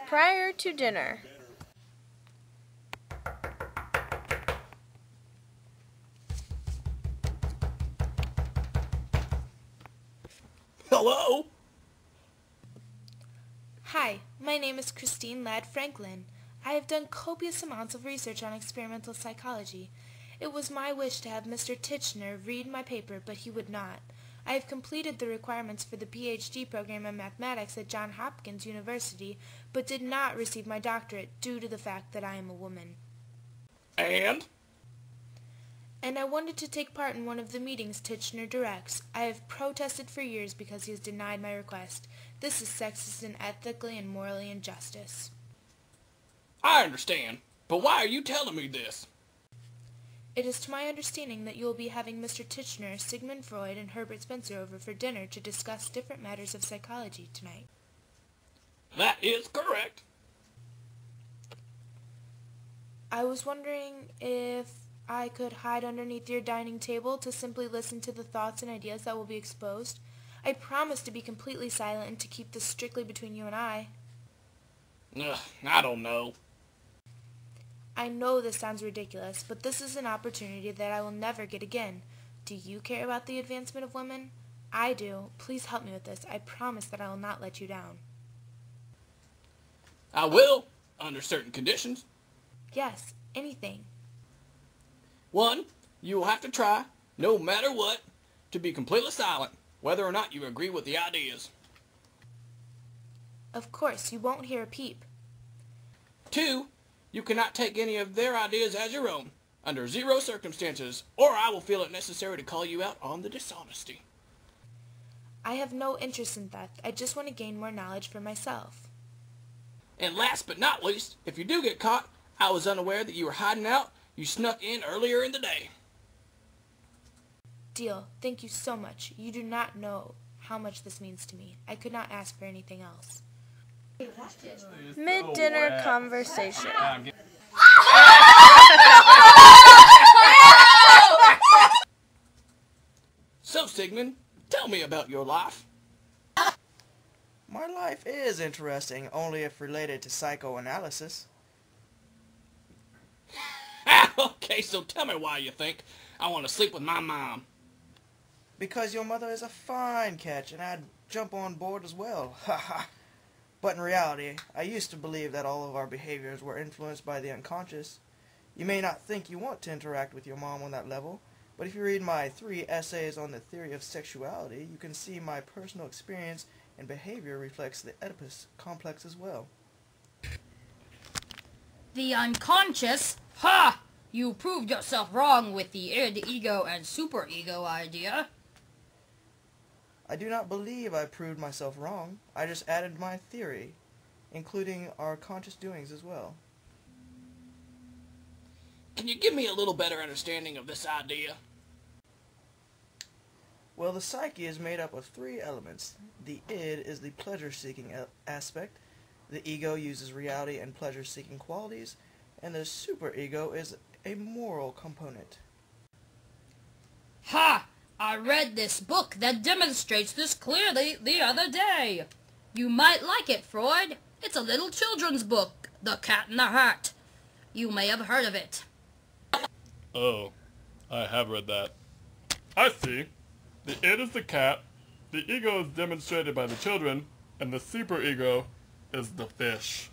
Prior to dinner. Hello? Hi, my name is Christine Ladd Franklin. I have done copious amounts of research on experimental psychology. It was my wish to have Mr. Titchener read my paper, but he would not. I have completed the requirements for the PhD program in mathematics at Johns Hopkins University, but did not receive my doctorate due to the fact that I am a woman. And I wanted to take part in one of the meetings Titchener directs. I have protested for years because he has denied my request. This is sexist and ethically and morally injustice. I understand, but why are you telling me this? It is to my understanding that you will be having Mr. Titchener, Sigmund Freud, and Herbert Spencer over for dinner to discuss different matters of psychology tonight. That is correct. I was wondering if I could hide underneath your dining table to simply listen to the thoughts and ideas that will be exposed. I promise to be completely silent and to keep this strictly between you and I. I don't know. I know this sounds ridiculous, but this is an opportunity that I will never get again. Do you care about the advancement of women? I do. Please help me with this. I promise that I will not let you down. I will, under certain conditions. Yes, anything. 1, you will have to try, no matter what, to be completely silent, whether or not you agree with the ideas. Of course, you won't hear a peep. 2, you cannot take any of their ideas as your own, under 0 circumstances, or I will feel it necessary to call you out on the dishonesty. I have no interest in theft. I just want to gain more knowledge for myself. And last but not least, if you do get caught, I was unaware that you were hiding out. You snuck in earlier in the day. Deal. Thank you so much. You do not know how much this means to me. I could not ask for anything else. Mid-dinner conversation. So, Sigmund, tell me about your life. My life is interesting, only if related to psychoanalysis. Okay, so tell me why you think I want to sleep with my mom. Because your mother is a fine catch, and I'd jump on board as well. Haha. But in reality, I used to believe that all of our behaviors were influenced by the unconscious. You may not think you want to interact with your mom on that level, but if you read my 3 essays on the theory of sexuality, you can see my personal experience and behavior reflects the Oedipus complex as well. The unconscious? Ha! You proved yourself wrong with the id, ego, and superego idea. I do not believe I proved myself wrong. I just added my theory, including our conscious doings as well. Can you give me a little better understanding of this idea? Well, the psyche is made up of 3 elements. The id is the pleasure-seeking aspect, the ego uses reality and pleasure-seeking qualities, and the superego is a moral component. Ha! I read this book that demonstrates this clearly the other day. You might like it, Freud. It's a little children's book, The Cat in the Hat. You may have heard of it. Oh, I have read that. I see. The id is the cat, the ego is demonstrated by the children, and the superego is the fish.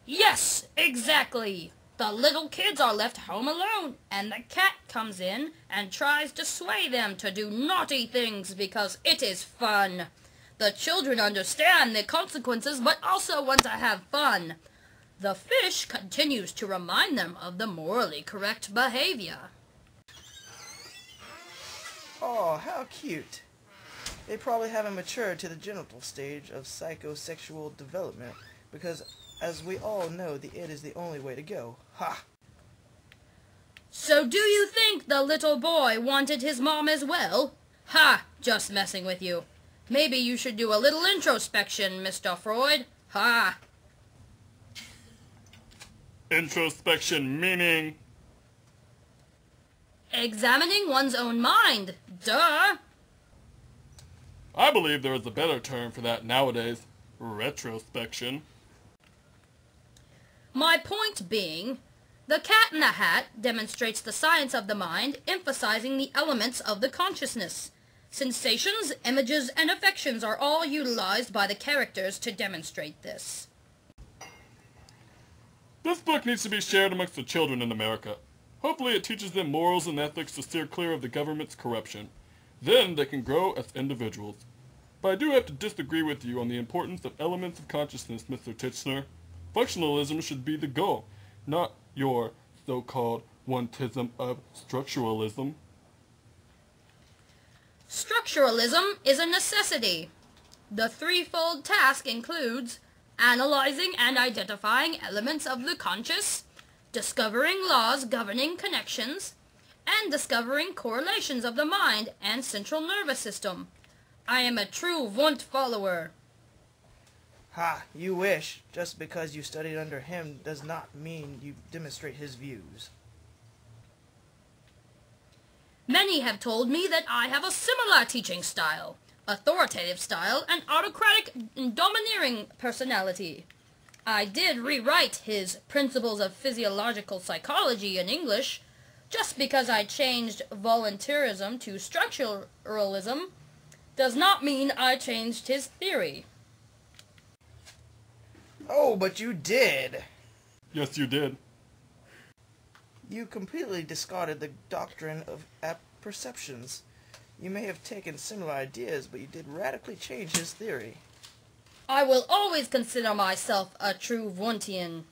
Yes, exactly. The little kids are left home alone, and the cat comes in and tries to sway them to do naughty things because it is fun. The children understand the consequences but also want to have fun. The fish continues to remind them of the morally correct behavior. Oh, how cute. They probably haven't matured to the genital stage of psychosexual development because, as we all know, the id is the only way to go. Ha! So do you think the little boy wanted his mom as well? Ha! Just messing with you. Maybe you should do a little introspection, Mr. Freud. Ha! Introspection meaning? Examining one's own mind. Duh! I believe there is a better term for that nowadays. retrospection. My point being, The Cat in the Hat demonstrates the science of the mind, emphasizing the elements of the consciousness. Sensations, images, and affections are all utilized by the characters to demonstrate this. This book needs to be shared amongst the children in America. Hopefully it teaches them morals and ethics to steer clear of the government's corruption. Then they can grow as individuals. But I do have to disagree with you on the importance of elements of consciousness, Mr. Titchener. Functionalism should be the goal, not your so-called one-tism of structuralism. Structuralism is a necessity. The threefold task includes analyzing and identifying elements of the conscious, discovering laws governing connections, and discovering correlations of the mind and central nervous system. I am a true Wundt follower. Ha, you wish. Just because you studied under him does not mean you demonstrate his views. Many have told me that I have a similar teaching style, authoritative style, and autocratic and domineering personality. I did rewrite his Principles of Physiological Psychology in English. Just because I changed voluntarism to structuralism does not mean I changed his theory. Oh, but you did. Yes, you did. You completely discarded the doctrine of apperceptions. You may have taken similar ideas, but you did radically change his theory. I will always consider myself a true Wundtian.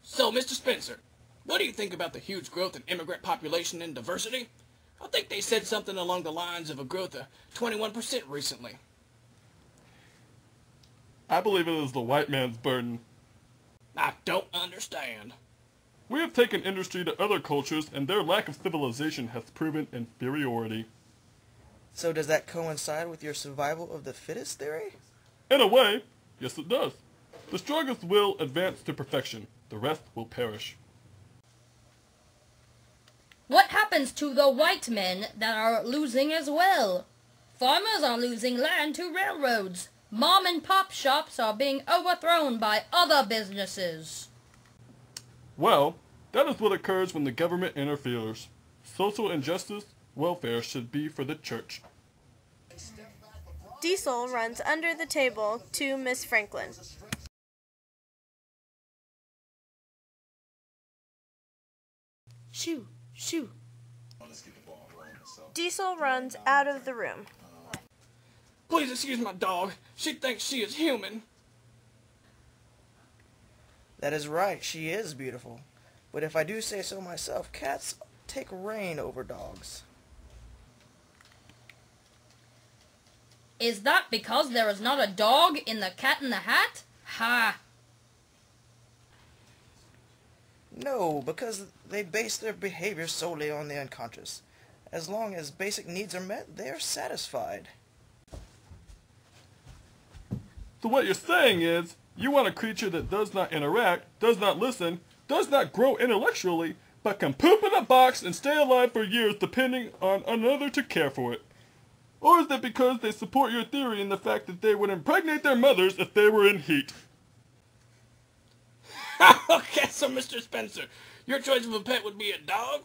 So, Mr. Spencer, what do you think about the huge growth in immigrant population and diversity? I think they said something along the lines of a growth of 21% recently. I believe it is the white man's burden. I don't understand. We have taken industry to other cultures, and their lack of civilization has proven inferiority. So does that coincide with your survival of the fittest theory? In a way, yes it does. The strongest will advance to perfection. The rest will perish. What happens to the white men that are losing as well? Farmers are losing land to railroads. Mom and pop shops are being overthrown by other businesses. Well, that is what occurs when the government interferes. Social injustice, welfare should be for the church. Diesel runs under the table to Miss Franklin. Shoo, shoo. Diesel runs out of the room. Please excuse my dog. She thinks she is human. That is right, she is beautiful. But if I do say so myself, cats take reign over dogs. Is that because there is not a dog in the Cat in the Hat? Ha! No, because they base their behavior solely on the unconscious. As long as basic needs are met, they are satisfied. So what you're saying is, you want a creature that does not interact, does not listen, does not grow intellectually, but can poop in a box and stay alive for years depending on another to care for it. Or is that because they support your theory in the fact that they would impregnate their mothers if they were in heat? Okay, so Mr. Spencer, your choice of a pet would be a dog?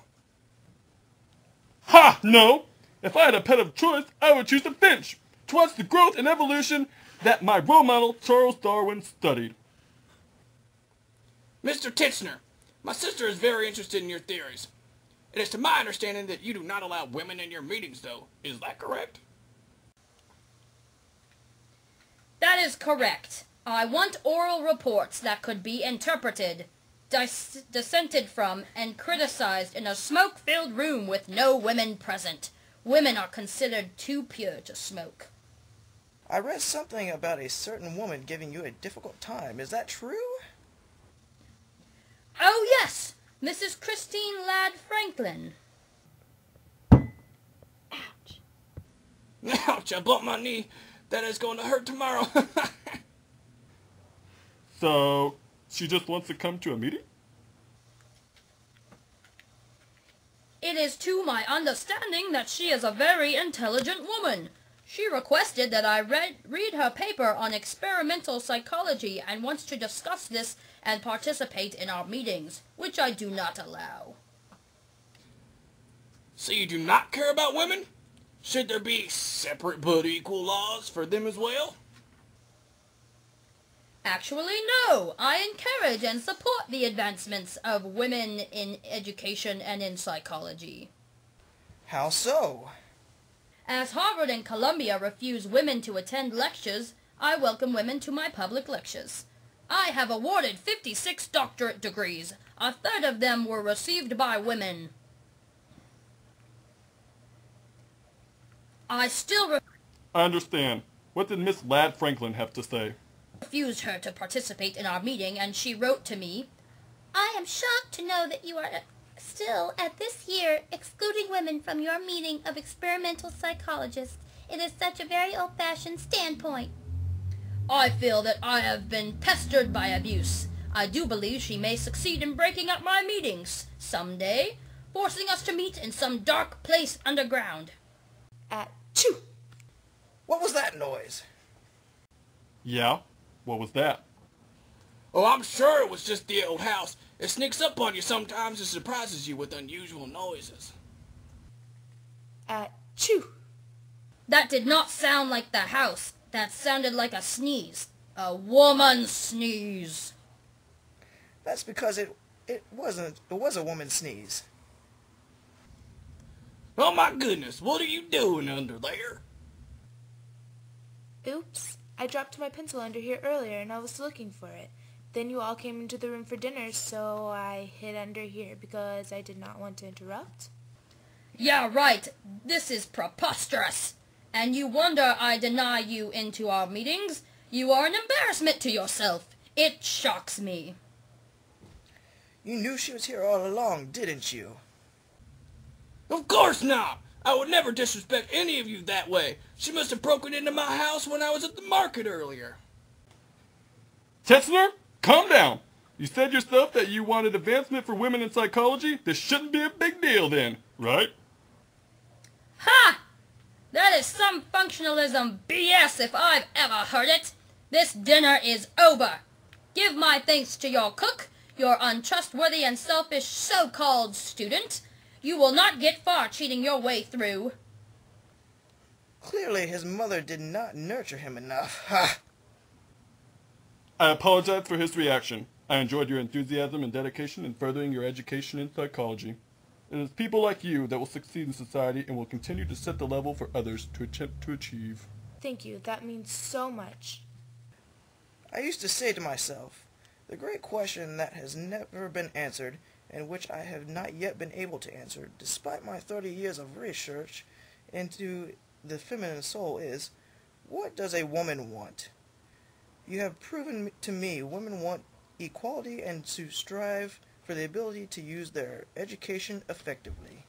Ha! No! If I had a pet of choice, I would choose a finch, to watch the growth and evolution that my role model, Charles Darwin, studied. Mr. Titchener, my sister is very interested in your theories. It is to my understanding that you do not allow women in your meetings, though. Is that correct? That is correct. I want oral reports that could be interpreted, dissented from, and criticized in a smoke-filled room with no women present. Women are considered too pure to smoke. I read something about a certain woman giving you a difficult time. Is that true? Oh yes, Mrs. Christine Ladd Franklin. Ouch, I bumped my knee. That is going to hurt tomorrow. So, she just wants to come to a meeting? It is to my understanding that she is a very intelligent woman. She requested that I read her paper on experimental psychology and wants to discuss this and participate in our meetings, which I do not allow. So you do not care about women? Should there be separate but equal laws for them as well? Actually, no. I encourage and support the advancements of women in education and in psychology. How so? As Harvard and Columbia refuse women to attend lectures, I welcome women to my public lectures. I have awarded 56 doctorate degrees. A third of them were received by women. I understand. What did Miss Ladd Franklin have to say? refused her to participate in our meeting, and she wrote to me, "I am shocked to know that you are still, at this year, excluding women from your meeting of experimental psychologists. It is such a very old-fashioned standpoint." I feel that I have been pestered by abuse. I do believe she may succeed in breaking up my meetings someday, forcing us to meet in some dark place underground. Achoo! What was that noise? Yeah? What was that? Oh, I'm sure it was just the old house. It sneaks up on you sometimes and surprises you with unusual noises. Achoo! That did not sound like the house. That sounded like a sneeze. A woman's sneeze. That's because it was a woman's sneeze. Oh my goodness, what are you doing under there? Oops. I dropped my pencil under here earlier and I was looking for it. Then you all came into the room for dinner, so I hid under here because I did not want to interrupt. Yeah, right. This is preposterous. And you wonder I deny you into our meetings? You are an embarrassment to yourself. It shocks me. You knew she was here all along, didn't you? Of course not! I would never disrespect any of you that way. She must have broken into my house when I was at the market earlier. Tessner, calm down. You said yourself that you wanted advancement for women in psychology. This shouldn't be a big deal then, right? Ha! That is some functionalism BS if I've ever heard it. This dinner is over. Give my thanks to your cook, your untrustworthy and selfish so-called student. You will not get far cheating your way through. Clearly his mother did not nurture him enough. Ha! I apologize for his reaction. I enjoyed your enthusiasm and dedication in furthering your education in psychology. It is people like you that will succeed in society and will continue to set the level for others to attempt to achieve. Thank you. That means so much. I used to say to myself, the great question that has never been answered and which I have not yet been able to answer, despite my 30 years of research into the feminine soul, is, what does a woman want? You have proven to me women want equality and to strive for the ability to use their education effectively.